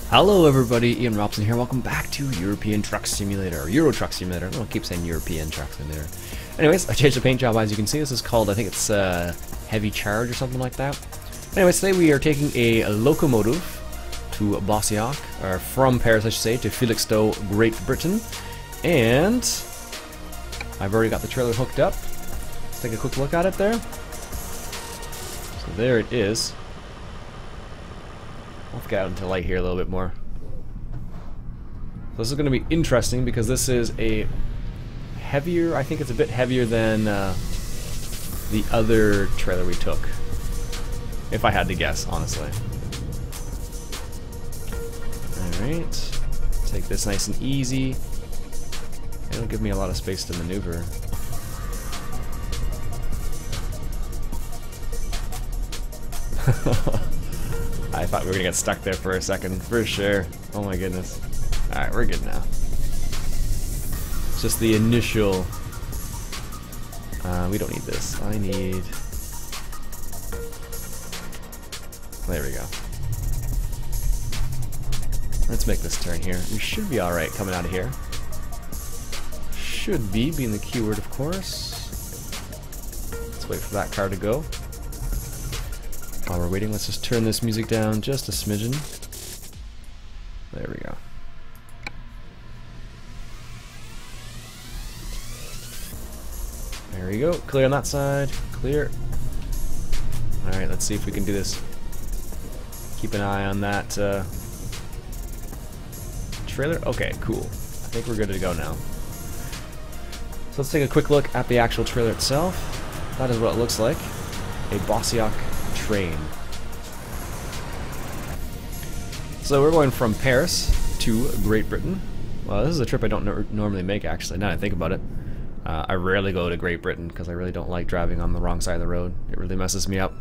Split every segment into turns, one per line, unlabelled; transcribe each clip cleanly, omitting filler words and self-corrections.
Hello everybody, Iain Robson here. Welcome back to European Truck Simulator, or Euro Truck Simulator. I don't keep saying European Truck Simulator. Anyways, I changed the paint job as you can see. This is called, I think it's Heavy Charge or something like that. Anyways, today we are taking a locomotive to Bossiac, or from Paris I should say, to Felixstowe, Great Britain. And I've already got the trailer hooked up. Let's take a quick look at it there. So there it is. Let's get out into light here a little bit more. So this is going to be interesting because this is a heavier, I think it's a bit heavier than the other trailer we took. If I had to guess, honestly. Alright. Take this nice and easy. It'll give me a lot of space to maneuver. I thought we were gonna get stuck there for a second, for sure. Oh my goodness. Alright, we're good now. It's just the initial... we don't need this. I need... There we go. Let's make this turn here. We should be alright coming out of here. Should be, being the keyword of course. Let's wait for that car to go. While we're waiting, let's just turn this music down just a smidgen. There we go. There we go. Clear on that side. Clear. Alright, let's see if we can do this. Keep an eye on that trailer. Okay, cool. I think we're good to go now. So let's take a quick look at the actual trailer itself. That is what it looks like. A Bossiac train. So we're going from Paris to Great Britain. Well, this is a trip I don't normally make, actually, now that I think about it. I rarely go to Great Britain because I really don't like driving on the wrong side of the road. It really messes me up.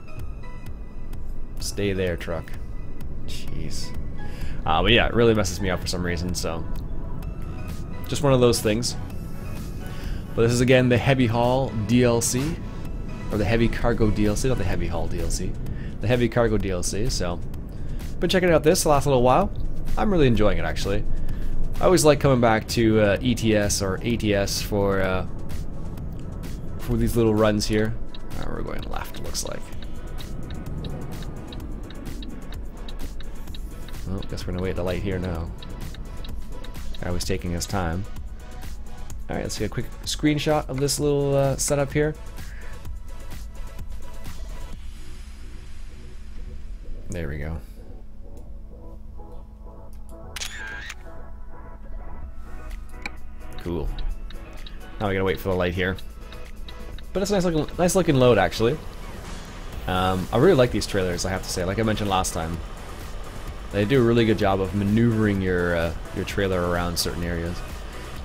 Stay there, truck. Jeez. But yeah, it really messes me up for some reason, so... Just one of those things. But this is, again, the Heavy Haul DLC. Or the Heavy Cargo DLC, not the Heavy Haul DLC. The Heavy Cargo DLC, so... Been checking out this the last little while. I'm really enjoying it, actually. I always like coming back to ETS or ATS for these little runs here. We're going left, it looks like. Well, guess we're gonna wait the light here now. Guy was taking his time. Alright, let's get a quick screenshot of this little setup here. There we go. Cool. Now we gotta wait for the light here. But it's a nice looking load, actually. I really like these trailers, I have to say. Like I mentioned last time, they do a really good job of maneuvering your trailer around certain areas.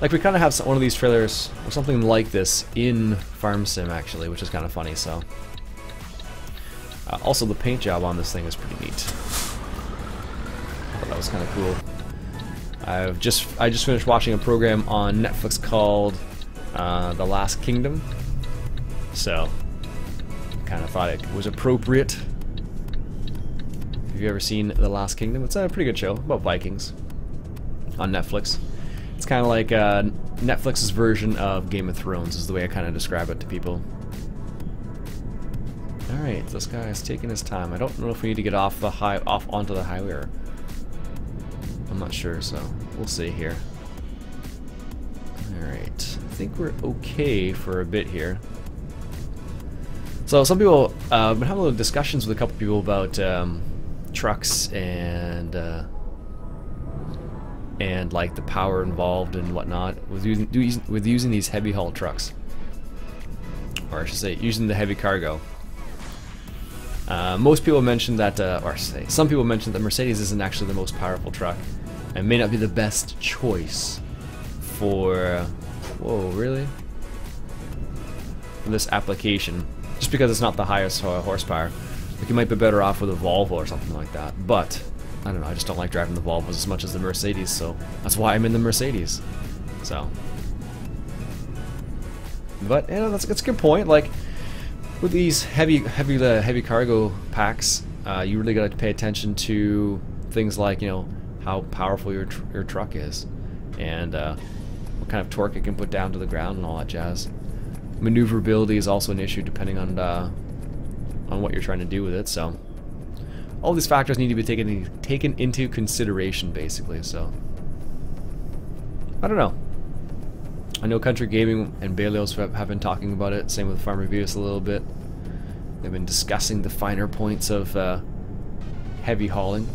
Like we kind of have one of these trailers or something like this in Farm Sim, actually, which is kind of funny. So. Also, the paint job on this thing is pretty neat. I thought that was kind of cool. I just finished watching a program on Netflix called The Last Kingdom, so kind of thought it was appropriate. Have you ever seen The Last Kingdom? It's a pretty good show about Vikings on Netflix. It's kind of like Netflix's version of Game of Thrones, is the way I kind of describe it to people. Alright, this guy is taking his time. I don't know if we need to get off onto the highway or... I'm not sure, so we'll see here. Alright, I think we're okay for a bit here. So some people, I've been having little discussions with a couple people about trucks and like the power involved and whatnot with using these heavy haul trucks. Or I should say, using the heavy cargo. Most people mentioned that, some people mentioned that Mercedes isn't actually the most powerful truck, and may not be the best choice for, whoa, really? For this application, just because it's not the highest horsepower. Like you might be better off with a Volvo or something like that, but, I don't know, I just don't like driving the Volvos as much as the Mercedes, so that's why I'm in the Mercedes, so. But, you know, that's a good point, like, with these heavy cargo packs, you really got to pay attention to things like, you know, how powerful your truck is, and what kind of torque it can put down to the ground and all that jazz. Maneuverability is also an issue depending on what you're trying to do with it. So all these factors need to be taken into consideration, basically. So I don't know. I know Country Gaming and Balios have been talking about it. Same with Farm Reviews a little bit. They've been discussing the finer points of heavy hauling.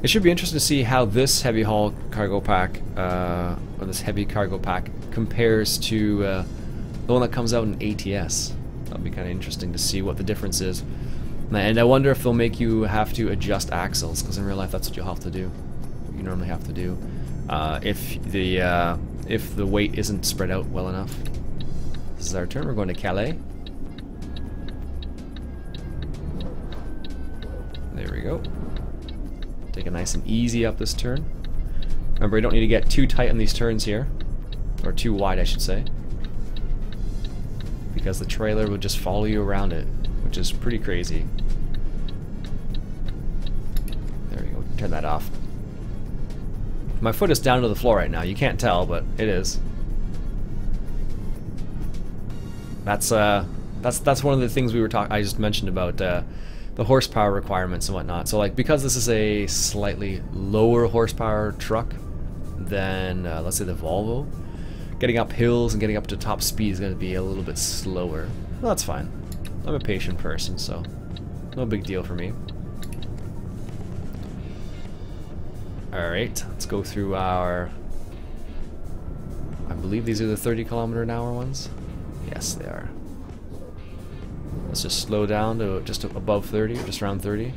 It should be interesting to see how this heavy haul cargo pack, or this heavy cargo pack, compares to the one that comes out in ATS. That'll be kind of interesting to see what the difference is. And I wonder if they'll make you have to adjust axles, because in real life that's what you'll have to do. What you normally have to do. If the weight isn't spread out well enough. This is our turn. We're going to Calais. There we go. Take it nice and easy up this turn. Remember, you don't need to get too tight on these turns here. Or too wide, I should say. Because the trailer will just follow you around it, which is pretty crazy. There we go. Turn that off. My foot is down to the floor right now. You can't tell, but it is. That's one of the things I just mentioned about the horsepower requirements and whatnot. So like, because this is a slightly lower horsepower truck than let's say the Volvo, getting up hills and getting up to top speed is going to be a little bit slower. Well, that's fine. I'm a patient person, so no big deal for me. Alright, let's go through our... I believe these are the 30km/h ones. Yes, they are. Let's just slow down to just above 30, or just around 30.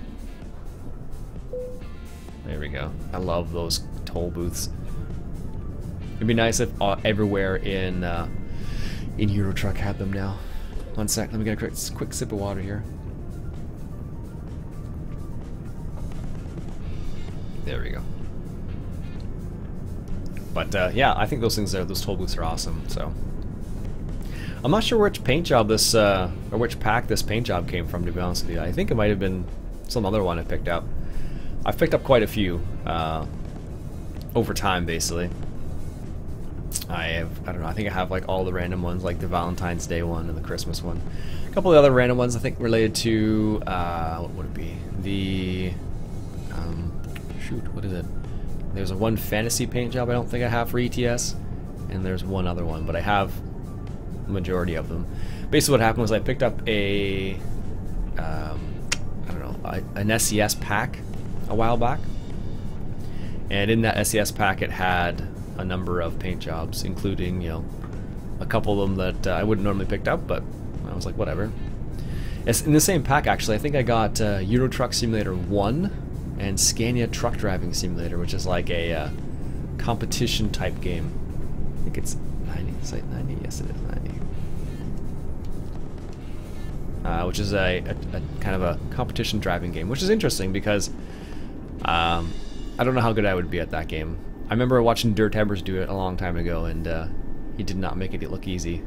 There we go. I love those toll booths. It'd be nice if everywhere in Euro Truck had them now. One sec, let me get a quick sip of water here. There we go. But yeah, I think those toll booths are awesome. So I'm not sure which paint job this or which pack this paint job came from, to be honest with you. I think it might have been some other one I picked up. I've picked up quite a few over time, basically. I don't know, I think I have like all the random ones, like the Valentine's Day one and the Christmas one. A couple of other random ones I think related to what would it be? The shoot, what is it? There's a one fantasy paint job I don't think I have for ETS, and there's one other one, but I have the majority of them. Basically what happened was I picked up a I don't know, an SES pack a while back, and in that SES pack it had a number of paint jobs, including, you know, a couple of them that I wouldn't normally picked up, but I was like, whatever. It's in the same pack, actually. I think I got Euro Truck Simulator 1 and Scania Truck Driving Simulator, which is like a competition type game. I think it's 90. Is it 90? Yes, it is 90. Which is a kind of a competition driving game, which is interesting because I don't know how good I would be at that game. I remember watching Dirt Hebbers do it a long time ago, and he did not make it look easy.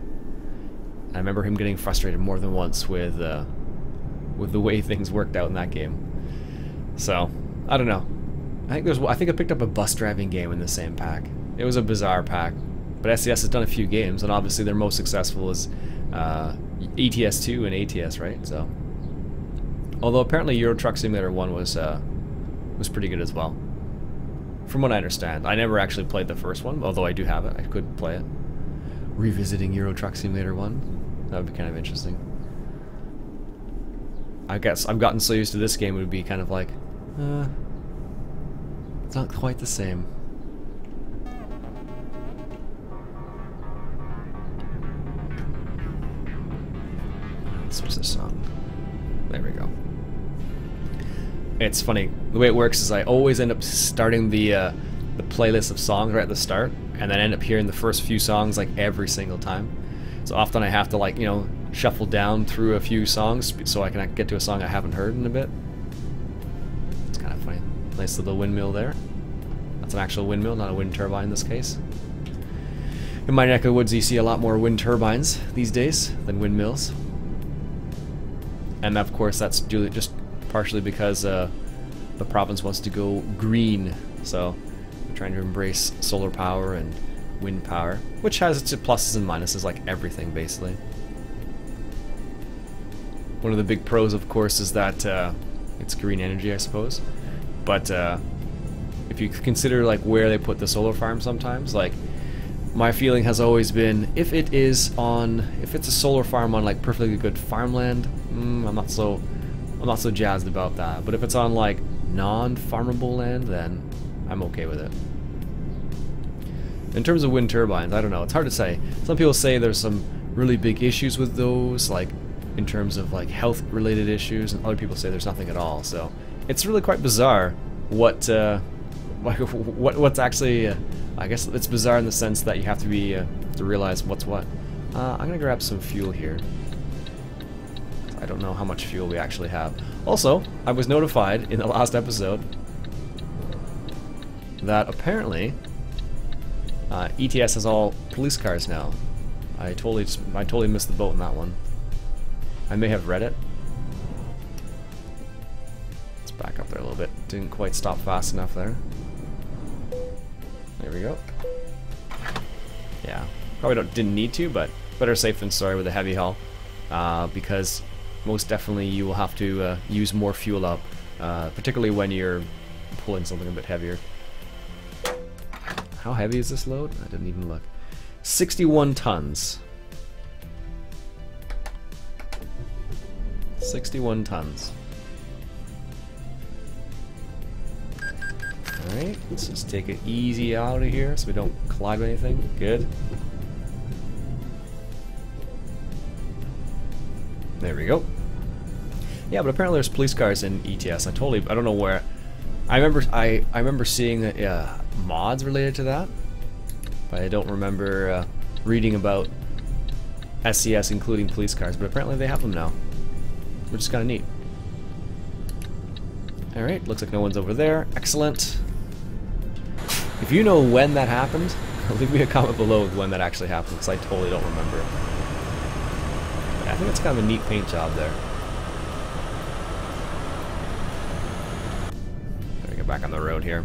I remember him getting frustrated more than once with the way things worked out in that game. So I don't know. I think I picked up a bus driving game in the same pack. It was a bizarre pack, but SES has done a few games, and obviously their most successful is ETS2 and ATS, right? So, although apparently Euro Truck Simulator 1 was pretty good as well. From what I understand. I never actually played the first one, although I do have it. I could play it. Revisiting Euro Truck Simulator 1. That would be kind of interesting. I guess I've gotten so used to this game, it would be kind of like, it's not quite the same. Switch this song. There we go. It's funny, the way it works is I always end up starting the playlist of songs right at the start, and then end up hearing the first few songs like every single time. So often I have to, like, you know, shuffle down through a few songs so I can get to a song I haven't heard in a bit. It's kind of funny. Nice little windmill there. That's an actual windmill, not a wind turbine in this case. In my neck of the woods you see a lot more wind turbines these days than windmills. And of course that's just partially because the province wants to go green, so we're trying to embrace solar power and wind power, which has its pluses and minuses, like everything basically. One of the big pros, of course, is that it's green energy, I suppose. But if you consider like where they put the solar farm, sometimes, like, my feeling has always been, if it's a solar farm on like perfectly good farmland, I'm not so jazzed about that. But if it's on like non-farmable land, then I'm okay with it. In terms of wind turbines, I don't know, it's hard to say. Some people say there's some really big issues with those, like in terms of like health related issues, and other people say there's nothing at all. So it's really quite bizarre what's actually I guess it's bizarre in the sense that you have to realize what's what. I'm gonna grab some fuel here. I don't know how much fuel we actually have. Also, I was notified in the last episode that apparently ETS has all police cars now. I totally missed the boat in that one. I may have read it. Let's back up there a little bit. Didn't quite stop fast enough there. There we go. Yeah, probably didn't need to, but better safe than sorry with a heavy haul, because most definitely you will have to use more fuel up, particularly when you're pulling something a bit heavier. How heavy is this load? I didn't even look. 61 tons. 61 tons. Alright, let's just take it easy out of here so we don't collide with anything. Good. There we go. Yeah, but apparently there's police cars in ETS. I don't know where. I remember seeing mods related to that, but I don't remember reading about SCS including police cars, but apparently they have them now, which is kind of neat. Alright, looks like no one's over there. Excellent. If you know when that happened, leave me a comment below with when that actually happened, because I totally don't remember. But I think it's kind of a neat paint job there. Gotta get back on the road here.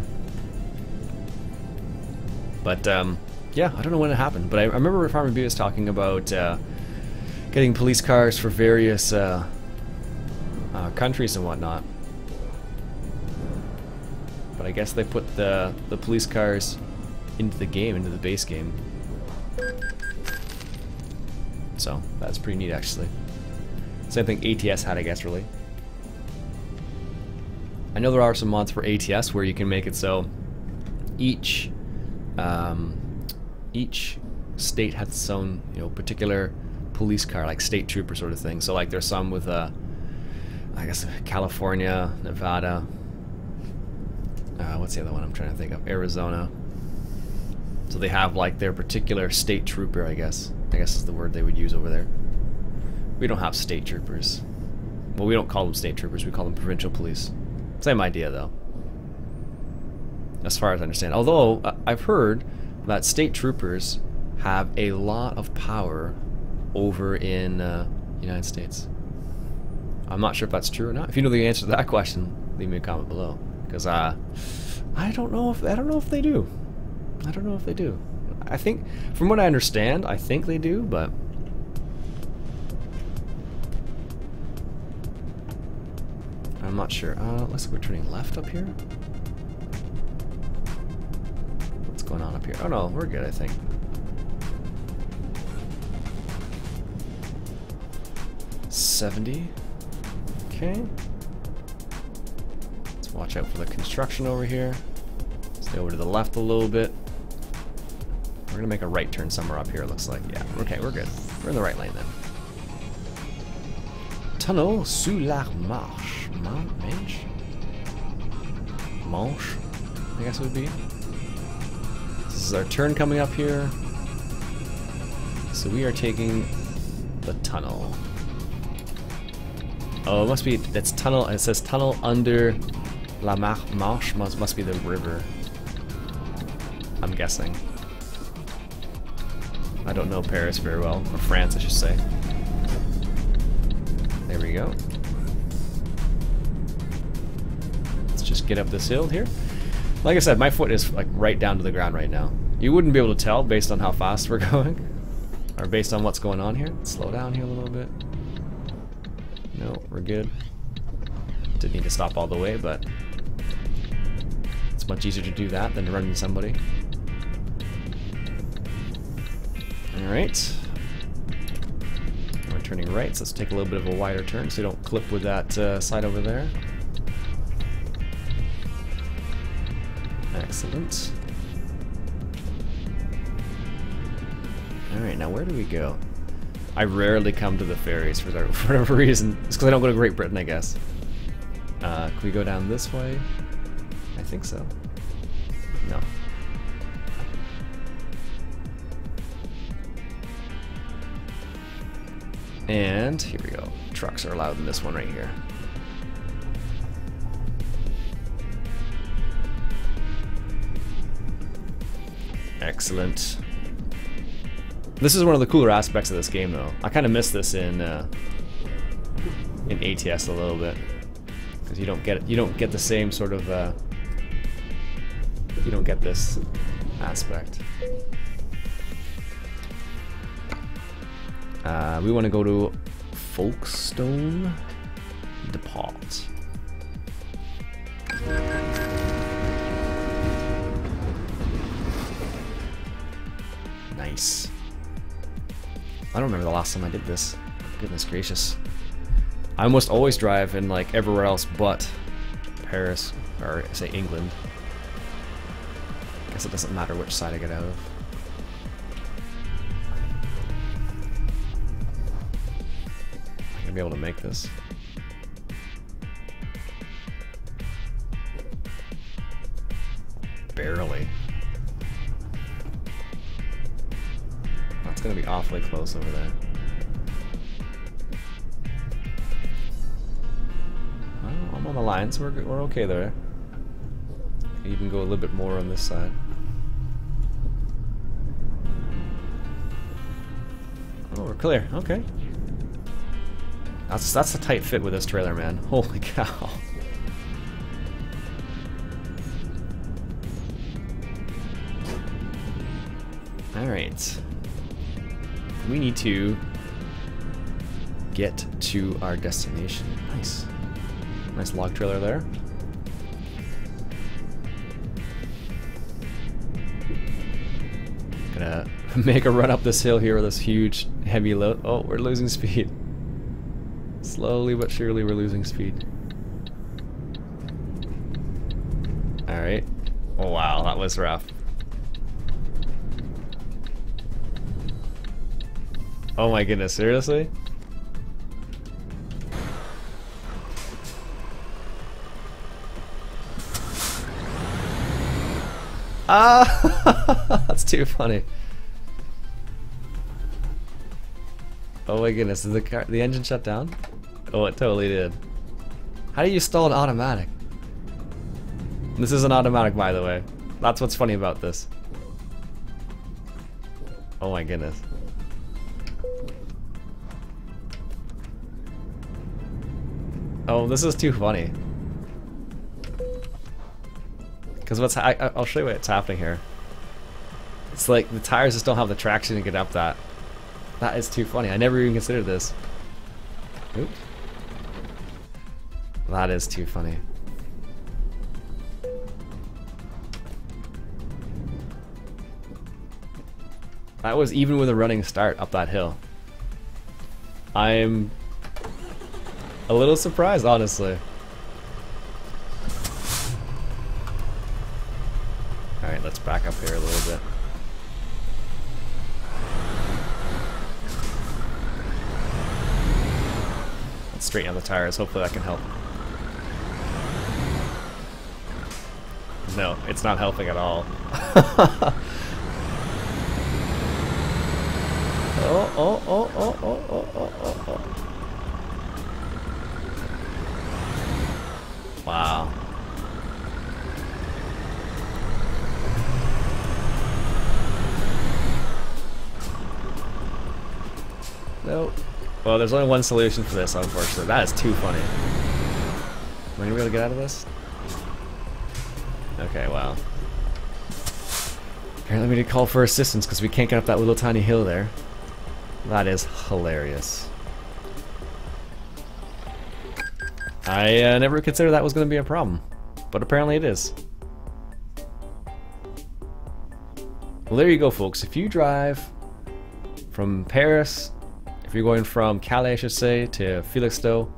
But, yeah, I don't know when it happened, but I remember Farmer B was talking about getting police cars for various countries and whatnot. But I guess they put the police cars into the game, into the base game. So, that's pretty neat actually. Same thing ATS had, I guess, really. I know there are some mods for ATS where you can make it so each state has its own, particular police car, like state trooper sort of thing. So like there's some with I guess California, Nevada, what's the other one I'm trying to think of? Arizona. So they have like their particular state trooper, I guess is the word they would use over there. We don't have state troopers. Well, we don't call them state troopers, we call them provincial police. Same idea though, as far as I understand. Although I've heard that state troopers have a lot of power over in United States. I'm not sure if that's true or not. If you know the answer to that question, leave me a comment below, because I don't know if they do. I don't know if they do. I think, from what I understand, I think they do, but I'm not sure. Looks like we're turning left up here. What's going on up here? Oh no, we're good, I think. $70. Okay. Let's watch out for the construction over here. Stay over to the left a little bit. We're gonna make a right turn somewhere up here, it looks like. Yeah, okay, we're good. We're in the right lane then. Tunnel sous la marche. Manche, I guess it would be. This is our turn coming up here. So we are taking the tunnel. Oh, it must be, it's tunnel, it says tunnel under La Marche, must be the river. I'm guessing. I don't know Paris very well, or France I should say. There we go. Let's just just get up this hill here. Like I said, my foot is like right down to the ground right now. You wouldn't be able to tell based on how fast we're going, or based on what's going on here. Let's slow down here a little bit. No, we're good. Didn't need to stop all the way, but it's much easier to do that than to run into somebody. Alright. We're turning right, so let's take a little bit of a wider turn so we don't clip with that side over there. Excellent. Alright, now where do we go? I rarely come to the ferries for whatever reason. It's because I don't go to Great Britain, I guess. Can we go down this way? I think so. No. And here we go. Trucks are allowed in this one right here. Excellent. This is one of the cooler aspects of this game, though. I kind of miss this in ATS a little bit, because you don't get the same sort of you don't get this aspect. We want to go to Folkestone Depot. Nice. I don't remember the last time I did this. Goodness gracious. I almost always drive in like everywhere else but Paris, or say England. Guess it doesn't matter which side I get out of. I'm gonna be able to make this. Barely. That's gonna be awfully close over there. Well, I'm on the line, so we're okay there. Can even go a little bit more on this side. Oh, we're clear. Okay. That's a tight fit with this trailer, man. Holy cow. All right. We need to get to our destination. Nice. Nice log trailer there. Gonna make a run up this hill here with this huge heavy load. Oh, we're losing speed. Slowly but surely we're losing speed. Alright. Oh wow, that was rough. Oh my goodness, seriously? Ah, that's too funny. Oh my goodness, did the engine shut down? Oh, it totally did. How do you stall an automatic? This is an automatic, by the way. That's what's funny about this. Oh my goodness. Oh, this is too funny. Because I'll show you what's happening here. It's like the tires just don't have the traction to get up that. That is too funny. I never even considered this. Oops. That is too funny. That was even with a running start up that hill. I'm a little surprised, honestly. Alright, let's back up here a little bit. Let's straighten out the tires, hopefully that can help. No, it's not helping at all. Oh. Wow. Nope. Well, there's only one solution for this, unfortunately. That is too funny. Am I gonna be able to get out of this? Okay, wow. Apparently we need to call for assistance because we can't get up that little tiny hill there. That is hilarious. I never considered that was going to be a problem, but apparently it is. Well, there you go, folks. If you drive from Paris, if you're going from Calais, I should say, to Felixstowe,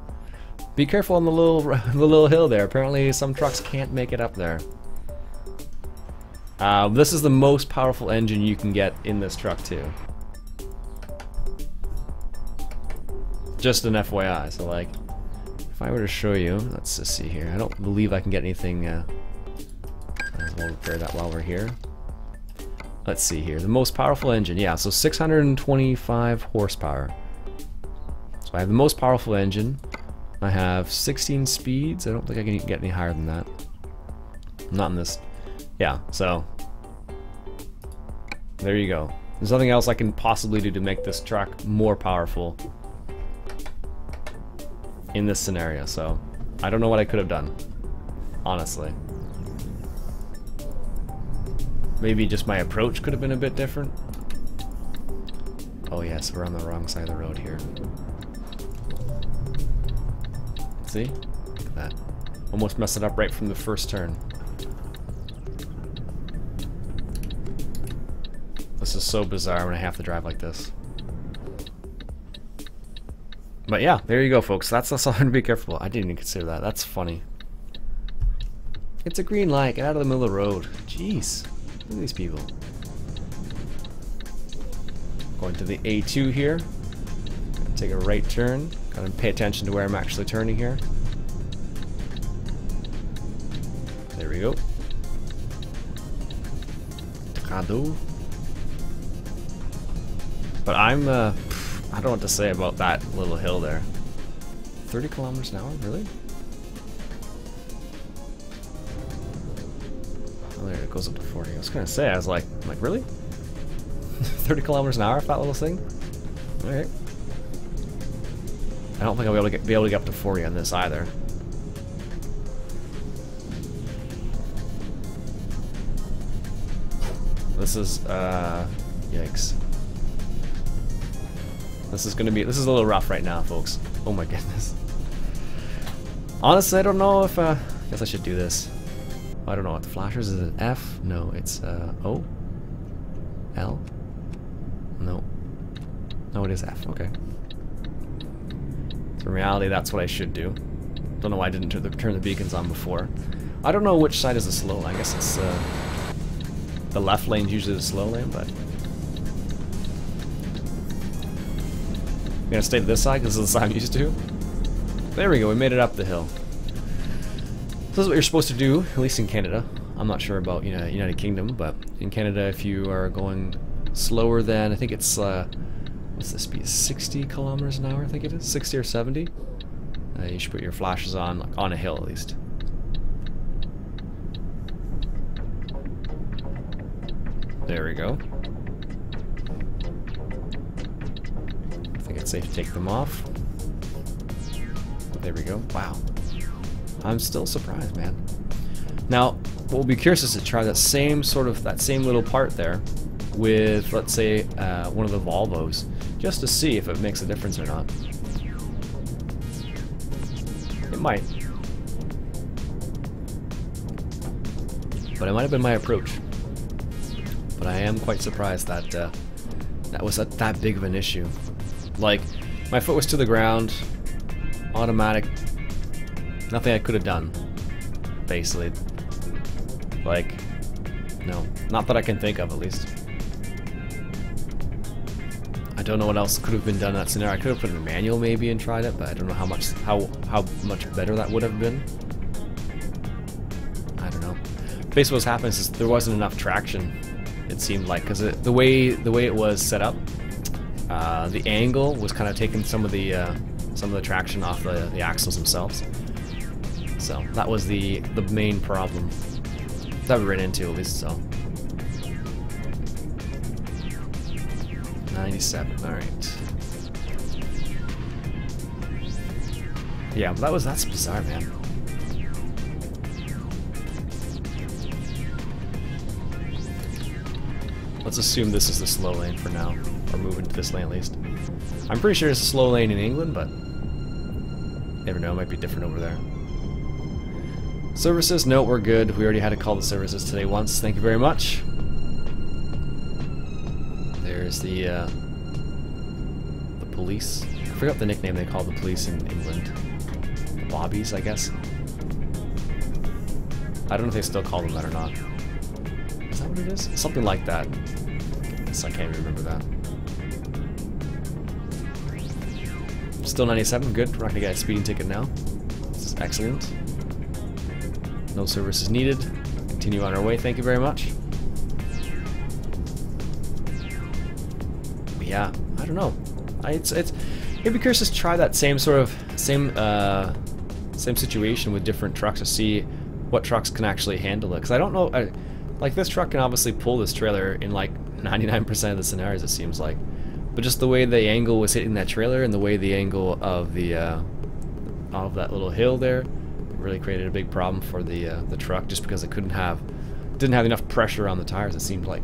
be careful on the little hill there. Apparently some trucks can't make it up there. This is the most powerful engine you can get in this truck too. Just an FYI, so like, if I were to show you, let's just see here. I don't believe I can get anything, we'll repair that while we're here. Let's see here, the most powerful engine, yeah, so 625 horsepower. So I have the most powerful engine. I have 16 speeds. I don't think I can get any higher than that. Not in this. Yeah, so there you go. There's nothing else I can possibly do to make this truck more powerful in this scenario, so I don't know what I could have done, honestly. Maybe just my approach could have been a bit different. Oh yes, we're on the wrong side of the road here. See? Look at that. Almost messed it up right from the first turn. This is so bizarre when I have to drive like this. But yeah, there you go, folks. That's something to be careful about. I didn't even consider that. That's funny. It's a green light. Get out of the middle of the road. Jeez. Look at these people. Going to the A2 here. Take a right turn. Gotta pay attention to where I'm actually turning here. There we go. Cadeau. But I don't know what to say about that little hill there. 30 kilometers an hour, really? Oh, there it goes up to 40. I was gonna say, I was like really? 30 kilometers an hour for that little thing? Alright. I don't think I'll be able to get up to 40 on this either. This is yikes. This is a little rough right now, folks. Oh my goodness. Honestly, I don't know if I guess I should do this. I don't know what the flashers is. It F? No, it's O? L? No. No, it is F. Okay. So in reality, that's what I should do. Don't know why I didn't turn the beacons on before. I don't know which side is the slow lane. I guess it's the left lane's usually the slow lane, but I'm gonna stay to this side because this is the side I'm used to. There we go. We made it up the hill. This is what you're supposed to do, at least in Canada. I'm not sure about United Kingdom, but in Canada, if you are going slower than, I think it's what's the speed? 60 kilometers an hour, I think it is, 60 or 70. You should put your flashes on, like, on a hill at least. There we go. I think it's safe to take them off. There we go. Wow. I'm still surprised, man. Now, what will be curious is to try that same little part there with, let's say, one of the Volvos, just to see if it makes a difference or not. It might. But it might have been my approach. But I am quite surprised that that was that big of an issue. Like, my foot was to the ground, automatic, nothing I could have done, basically. Like, no, not that I can think of at least. I don't know what else could have been done in that scenario. I could have put in a manual maybe and tried it, but I don't know how much better that would have been. I don't know. Basically what's happened is there wasn't enough traction, it seemed like, because the way it was set up, the angle was kind of taking some of the traction off the axles themselves. So that was the main problem that we ran into, at least. So 97. All right. Yeah, that's bizarre, man. Let's assume this is the slow lane for now, or move into this lane at least. I'm pretty sure it's a slow lane in England, but never know, it might be different over there. Services, no, we're good. We already had to call the services today once. Thank you very much. There's the police. I forgot the nickname they call the police in England. Lobbies, I guess. I don't know if they still call them that or not. Is that what it is? Something like that. I can't even remember that. Still 97, good. We're not gonna get a speeding ticket now. This is excellent. No services needed. Continue on our way, thank you very much. But yeah, I don't know. It'd be curious to try that same same situation with different trucks to see what trucks can actually handle it. Because I don't know, like this truck can obviously pull this trailer in like 99% of the scenarios, it seems like. But just the way the angle was hitting that trailer and the way the angle of the of that little hill there really created a big problem for the truck, just because it didn't have enough pressure on the tires, it seemed like.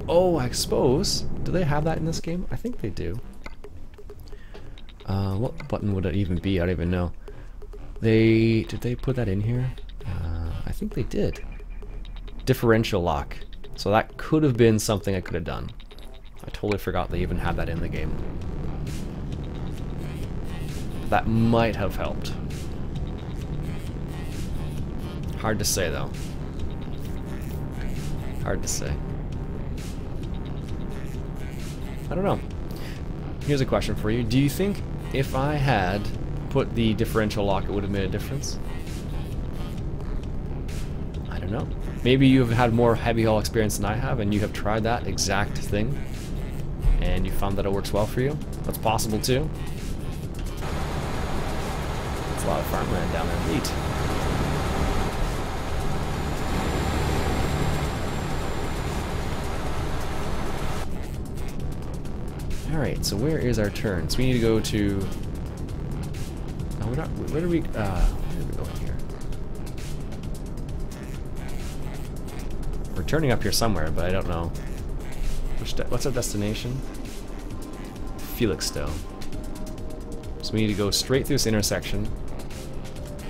Oh, I suppose, do they have that in this game? I think they do. What button would it even be? I don't even know. Did they put that in here? I think they did. Differential lock. So that could have been something I could have done. I totally forgot they even had that in the game. That might have helped. Hard to say though. Hard to say. I don't know. Here's a question for you. Do you think if I had put the differential lock, it would have made a difference? I don't know. Maybe you've had more heavy haul experience than I have, and you have tried that exact thing, and you found that it works well for you. That's possible too. There's a lot of farmland down there. Neat. Alright, so where is our turn? So we need to go to... Oh, we're not... Where do we go here? We're turning up here somewhere, but I don't know. What's our destination? Felixstowe. So we need to go straight through this intersection,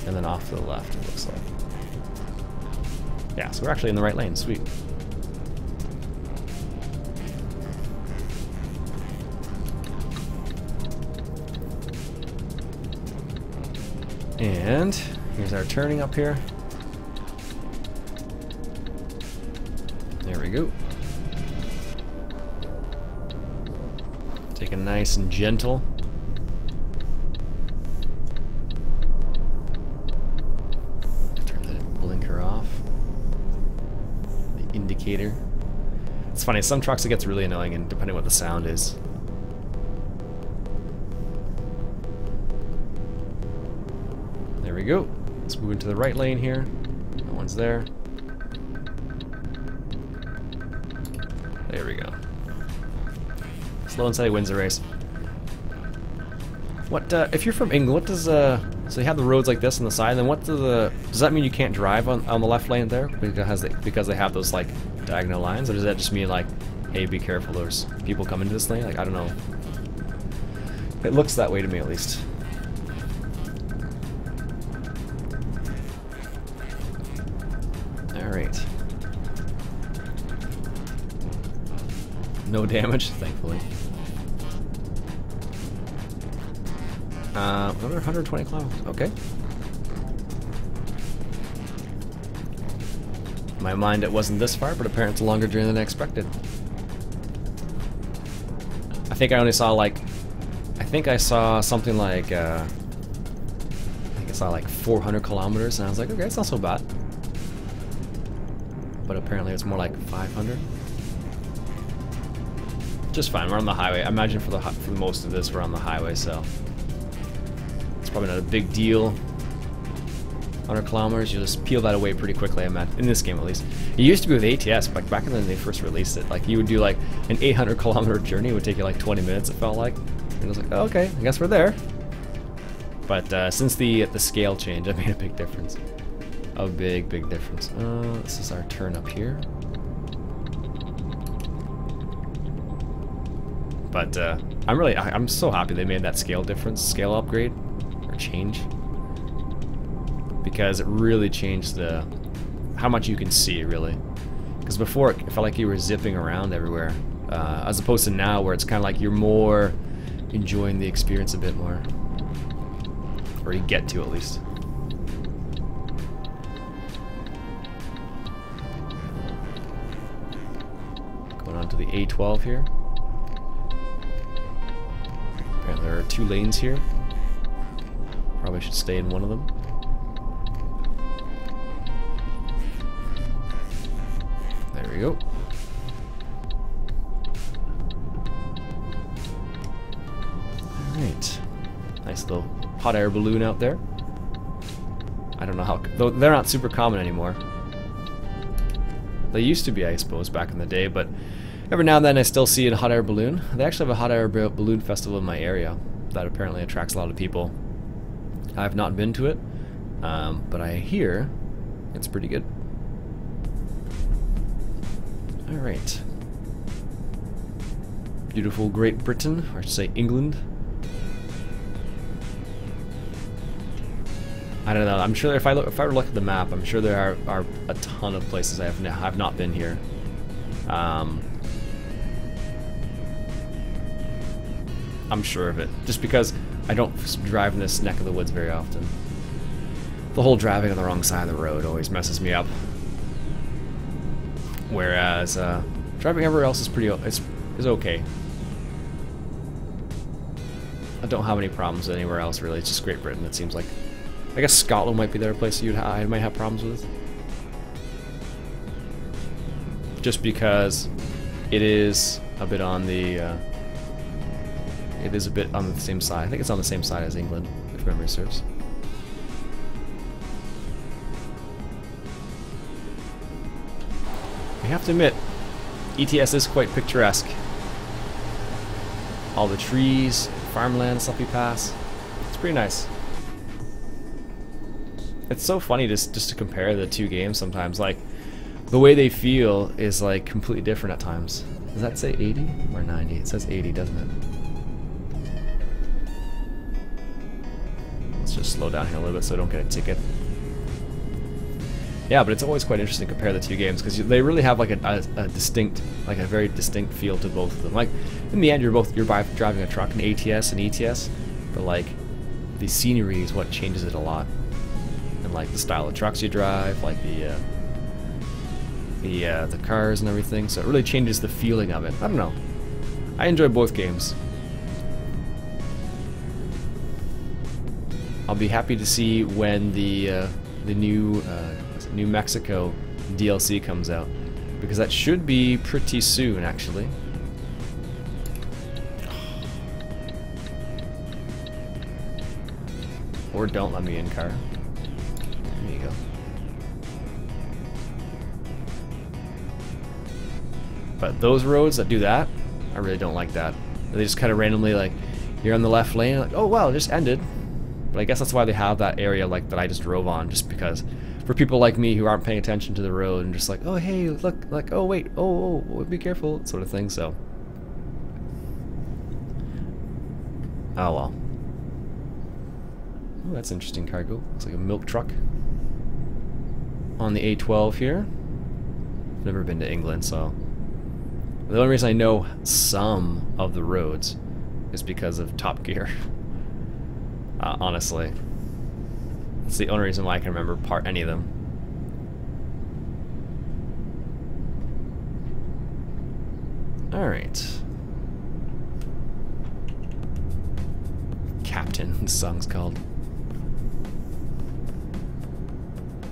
and then off to the left, it looks like. Yeah, so we're actually in the right lane. Sweet. And here's our turning up here. There we go. Take it nice and gentle. Turn the blinker off. The indicator. It's funny, some trucks it gets really annoying, and depending on what the sound is. There we go. Let's move into the right lane here. No one's there. There we go. Slow and steady wins the race. What if you're from England? What does so you have the roads like this on the side, and then what does that mean? You can't drive on the left lane there because they have those like diagonal lines, or does that just mean like, hey, be careful, there's people coming to this lane? Like, I don't know. It looks that way to me at least. Alright. No damage, thankfully. Another 120 kilometers. Okay. In my mind, it wasn't this far, but apparently it's a longer journey than I expected. I think I only saw like... I think I saw something like... I think I saw like 400 kilometers, and I was like, okay, it's not so bad. But apparently it's more like 500. Just fine, we're on the highway. I imagine for most of this we're on the highway, so it's probably not a big deal. 100 kilometers, you just peel that away pretty quickly, I imagine, in this game at least. It used to be with ATS, like back when they first released it. Like you would do like an 800 kilometer journey, it would take you like 20 minutes, it felt like. And I was like, oh, okay, I guess we're there. But since the scale change, it made a big difference. A big difference. This is our turn up here. But I'm so happy they made that scale upgrade, or change, because it really changed how much you can see, really. Because before it felt like you were zipping around everywhere, as opposed to now where it's kind of like you're more enjoying the experience a bit more, or you get to at least. Going on to the A12 here. Apparently there are 2 lanes here. Probably should stay in one of them. There we go. Alright. Nice little hot air balloon out there. I don't know how... Though they're not super common anymore. They used to be, I suppose, back in the day, but every now and then I still see a hot air balloon. They actually have a hot air balloon festival in my area that apparently attracts a lot of people. I've not been to it, but I hear it's pretty good. Alright. Beautiful Great Britain, or I should say England. I don't know, I'm sure if I were to look at the map, I'm sure there are a ton of places I have not been here. I'm sure of it, just because I don't drive in this neck of the woods very often. The whole driving on the wrong side of the road always messes me up. Whereas driving everywhere else is okay. I don't have any problems anywhere else really. It's just Great Britain, it seems like. I guess Scotland might be the other place I might have problems with. Just because it is a bit on the same side. I think it's on the same side as England, if memory serves. I have to admit, ETS is quite picturesque. All the trees, farmland stuff you pass. It's pretty nice. It's so funny just to compare the 2 games sometimes. Like, the way they feel is like completely different at times. Does that say 80 or 90? It says 80, doesn't it? Let's just slow down here a little bit so I don't get a ticket. Yeah, but it's always quite interesting to compare the 2 games because they really have like a distinct, like a very distinct feel to both of them. Like in the end, you're driving a truck, an ATS and ETS, but like the scenery is what changes it a lot, and like the style of trucks you drive, like the cars and everything. So it really changes the feeling of it. I don't know. I enjoy both games. I'll be happy to see when the new New Mexico DLC comes out, because that should be pretty soon, actually. Or don't let me in, car. There you go. But those roads that do that, I really don't like that. They just kind of randomly, like, you're on the left lane, like, oh wow, it just ended. But I guess that's why they have that area like that I just drove on, just because for people like me who aren't paying attention to the road and just like, oh hey, look, like, oh wait, oh be careful, sort of thing. So, oh well. Oh, that's interesting cargo. Looks like a milk truck on the A12 here. I've never been to England, so the only reason I know some of the roads is because of Top Gear. Honestly, that's the only reason why I can remember any of them. Alright. Captain, the song's called.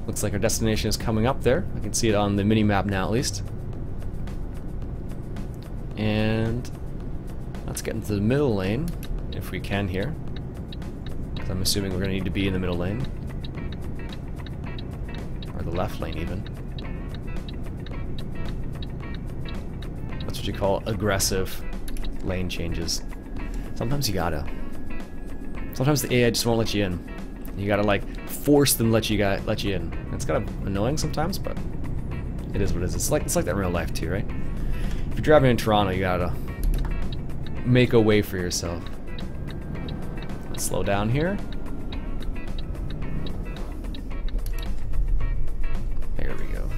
Looks like our destination is coming up there. I can see it on the mini-map now, at least. And let's get into the middle lane, if we can here. I'm assuming we're going to need to be in the middle lane. Or the left lane, even. That's what you call aggressive lane changes. Sometimes you gotta. Sometimes the AI just won't let you in. You gotta, like, force them to let you in. It's kind of annoying sometimes, but it is what it is. It's like that in real life, too, right? If you're driving in Toronto, you gotta make a way for yourself. Let's slow down here. There we go.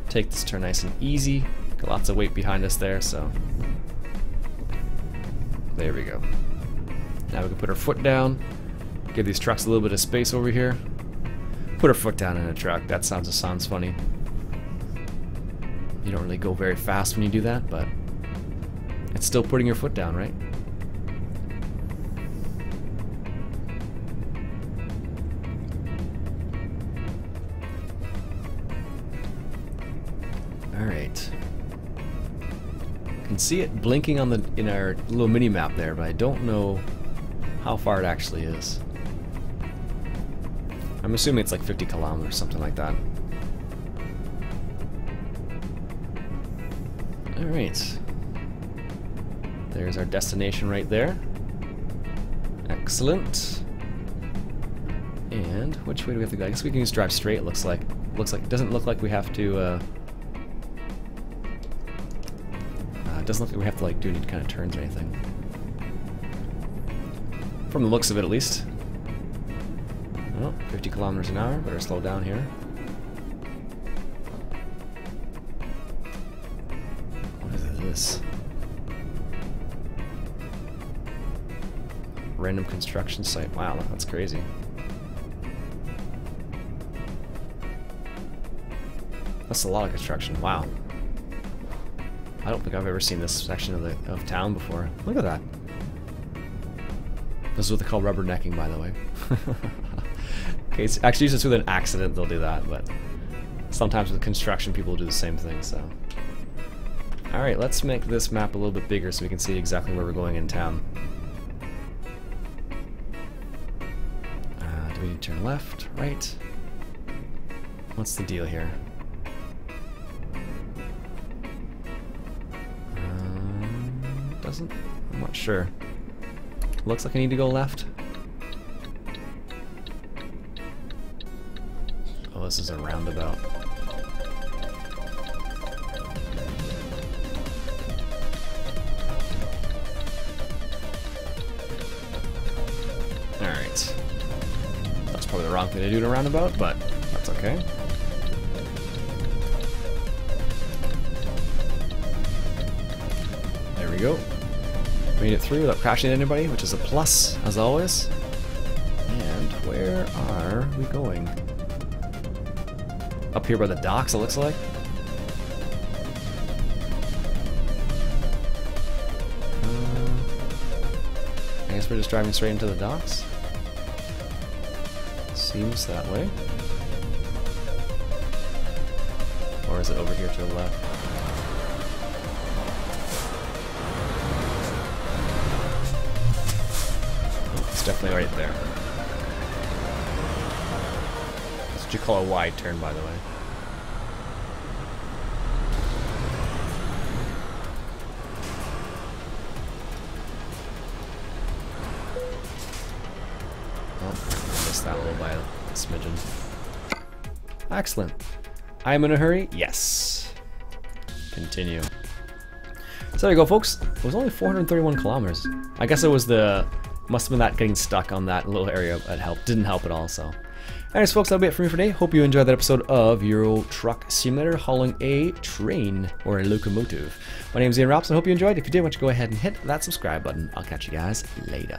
Take this turn nice and easy. Got lots of weight behind us there, so there we go. Now we can put our foot down. Give these trucks a little bit of space over here. Put our foot down in a truck. That sounds funny. You don't really go very fast when you do that, but it's still putting your foot down, right? All right. Can see it blinking on in our little mini map there, but I don't know how far it actually is. I'm assuming it's like 50 kilometers, something like that. Alright. There's our destination right there. Excellent. And which way do we have to go? I guess we can just drive straight, it looks like. It doesn't look like we have to it doesn't look like we have to like do any kind of turns or anything. From the looks of it, at least. Oh, 50 kilometers an hour. Better slow down here. What is this? Random construction site. Wow, that's crazy. That's a lot of construction. Wow. I don't think I've ever seen this section of town before. Look at that. This is what they call rubbernecking, by the way. Okay, it's actually just with an accident they'll do that, but sometimes with construction people do the same thing, so. Alright, let's make this map a little bit bigger so we can see exactly where we're going in town. Do we need to turn left, right? What's the deal here? Doesn't? I'm not sure. Looks like I need to go left. Oh, this is a roundabout. Alright. That's probably the wrong thing to do in a roundabout, but that's okay. There we go. Made it through without crashing into anybody, which is a plus, as always. And where are we going? Up here by the docks, it looks like. I guess we're just driving straight into the docks. Seems that way. Or is it over here to the left? Definitely right there. That's what you call a wide turn, by the way. Oh, I missed that little by a smidgen. Excellent. I'm in a hurry? Yes. Continue. So there you go, folks. It was only 431 kilometers. I guess it was the... Must have been that getting stuck on that little area that didn't help at all, so. Anyways, folks, that'll be it for me for today. Hope you enjoyed that episode of Euro Truck Simulator hauling a train or a locomotive. My name is Ian Robson. Hope you enjoyed. If you did, why don't you go ahead and hit that subscribe button. I'll catch you guys later.